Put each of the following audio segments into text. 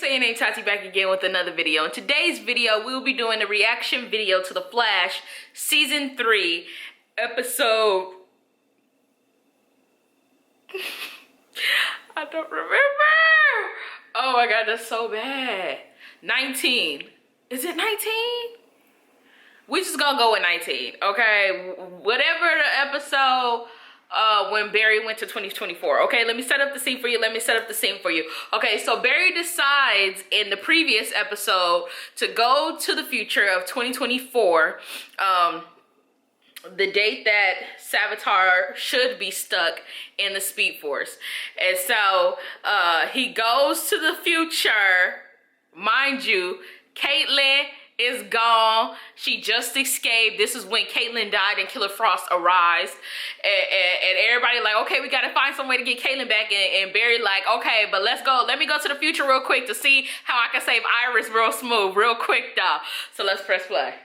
OhYoNameTaty back again with another video. In today's video, we will be doing a reaction video to The Flash Season 3, episode... I don't remember. Oh my god, that's so bad. 19. Is it 19? We just gonna go with 19, okay? Whatever the episode... when Barry went to 2024. Okay, let me set up the scene for you. Okay, so Barry decides in the previous episode to go to the future of 2024, the date that Savitar should be stuck in the Speed Force. And so he goes to the future. Mind you, Caitlin is gone. She just escaped. This is when Caitlin died and Killer Frost arrives. And everybody like, okay, we gotta find some way to get Caitlin back. And Barry like, okay, but let's go. Let me go to the future real quick to see how I can save Iris real smooth, real quick though. So let's press play.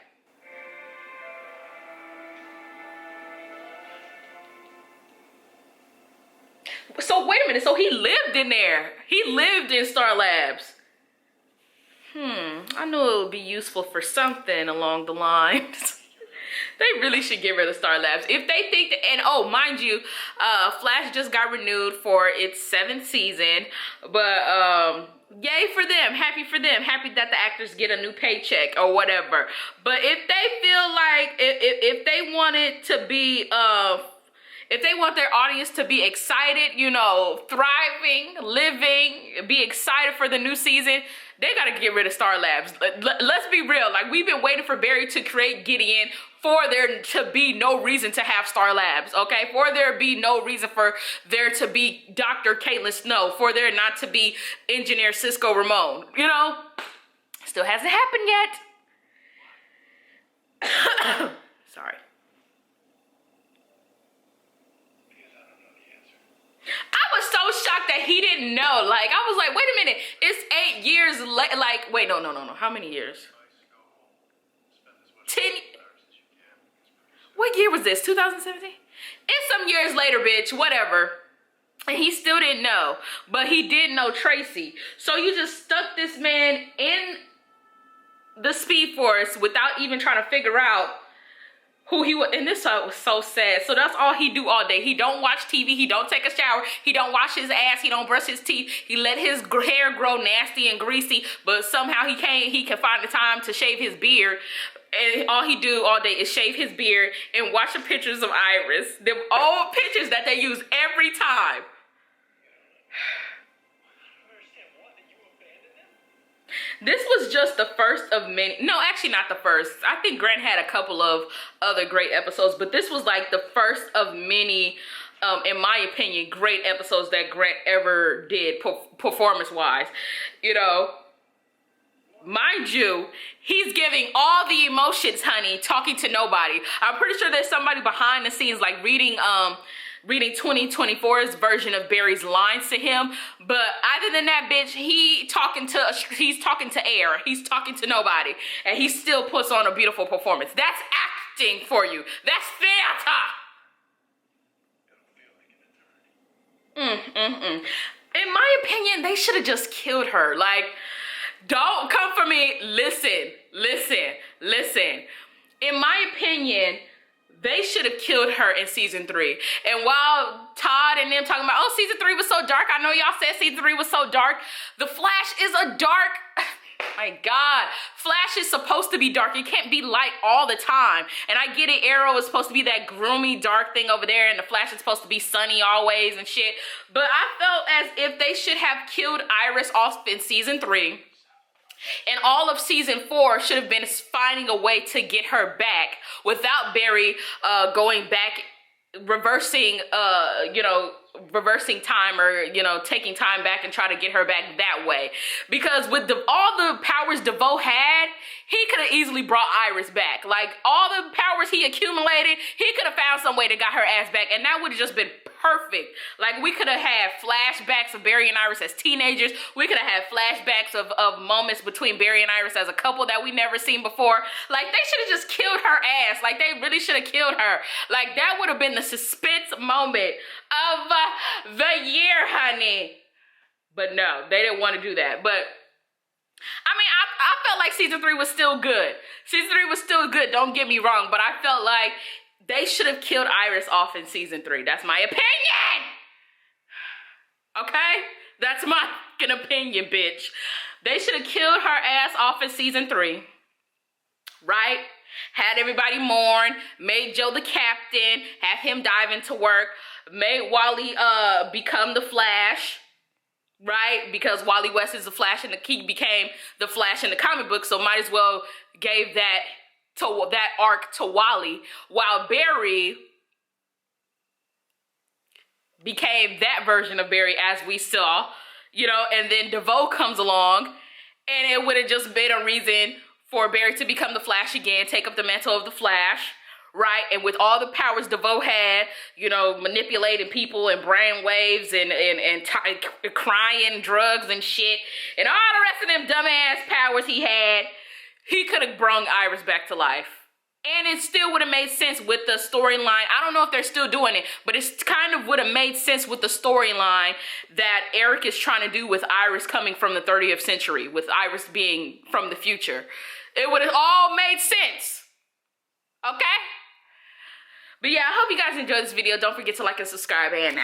So wait a minute, so he lived in there. He lived in Star Labs. I knew it would be useful for something along the lines. They really should get rid of Star Labs. If they think that, and oh, mind you, Flash just got renewed for its 7th season, but yay for them, happy for them, happy that the actors get a new paycheck or whatever. But if they feel like, if they want it to be, if they want their audience to be excited, you know, thriving, living, be excited for the new season, they gotta get rid of Star Labs. Let's be real. Like, we've been waiting for Barry to create Gideon for there to be no reason to have Star Labs, okay? For there be no reason for there to be Dr. Caitlin Snow, for there not to be Engineer Cisco Ramon, you know? Still hasn't happened yet. Sorry. I was so shocked that he didn't know. Like, I was like, wait a minute. It's 8 years late. Like, wait, no. How many years? 10. What year was this? 2017? It's some years later, bitch. Whatever. And he still didn't know. But he did know Tracy. So you just stuck this man in the Speed Force without even trying to figure out who he was. And this was so sad. So that's all he do all day. He don't watch TV. He don't take a shower. He don't wash his ass. He don't brush his teeth. He let his hair grow nasty and greasy, but somehow he can find the time to shave his beard. And all he do all day is shave his beard and watch the pictures of Iris. Them old pictures that they use every time. This was just the first of many. No, actually not the first. I think Grant had a couple of other great episodes, but this was like the first of many, in my opinion, great episodes that Grant ever did performance-wise. You know, mind you, he's giving all the emotions, honey, talking to nobody. I'm pretty sure there's somebody behind the scenes like reading 2024's version of Barry's lines to him, but other than that, bitch, he's talking to air. He's talking to nobody, and he still puts on a beautiful performance. That's acting for you. That's theater. In my opinion, they should have just killed her. Like, don't come for me. Listen. In my opinion, they should have killed her in season 3. And while Todd and them talking about, oh, season 3 was so dark. I know y'all said season 3 was so dark. The Flash is a dark, my God. Flash is supposed to be dark. It can't be light all the time. And I get it, Arrow is supposed to be that gloomy, dark thing over there, and the Flash is supposed to be sunny always and shit. But I felt as if they should have killed Iris off in season 3. And all of season 4 should have been finding a way to get her back without Barry going back, reversing time, or, you know, taking time back and try to get her back that way. Because with all the powers DeVoe had, he could have easily brought Iris back. Like, all the powers he accumulated, he could have found some way to got her ass back, and that would have just been perfect. Like, we could have had flashbacks of Barry and Iris as teenagers. We could have had flashbacks of moments between Barry and Iris as a couple that we never seen before. Like, they should have just killed her ass. Like, they really should have killed her. Like, that would have been the suspense moment of the year, honey. But no, they didn't want to do that. But felt like season 3 was still good. Season 3 was still good, don't get me wrong, but I felt like they should have killed Iris off in season 3. That's my opinion. Okay? That's my fucking opinion, bitch. They should have killed her ass off in season 3. Right? Had everybody mourn, made Joe the captain, have him dive into work, made Wally become the Flash, right? Because Wally West is the Flash and he became the Flash in the comic book, so might as well gave that arc to Wally, while Barry became that version of Barry as we saw, you know, and then DeVoe comes along and it would have just been a reason for Barry to become the Flash again, take up the mantle of the Flash, right? And with all the powers DeVoe had, you know, manipulating people and brain waves and crying, drugs and shit, and all the rest of them dumbass powers he had, he could have brung Iris back to life. And it still would have made sense with the storyline. I don't know if they're still doing it, but it's kind of would have made sense with the storyline that Eric is trying to do with Iris coming from the 30th century, with Iris being from the future. It would have all made sense. Okay? But yeah, I hope you guys enjoyed this video. Don't forget to like and subscribe, and now.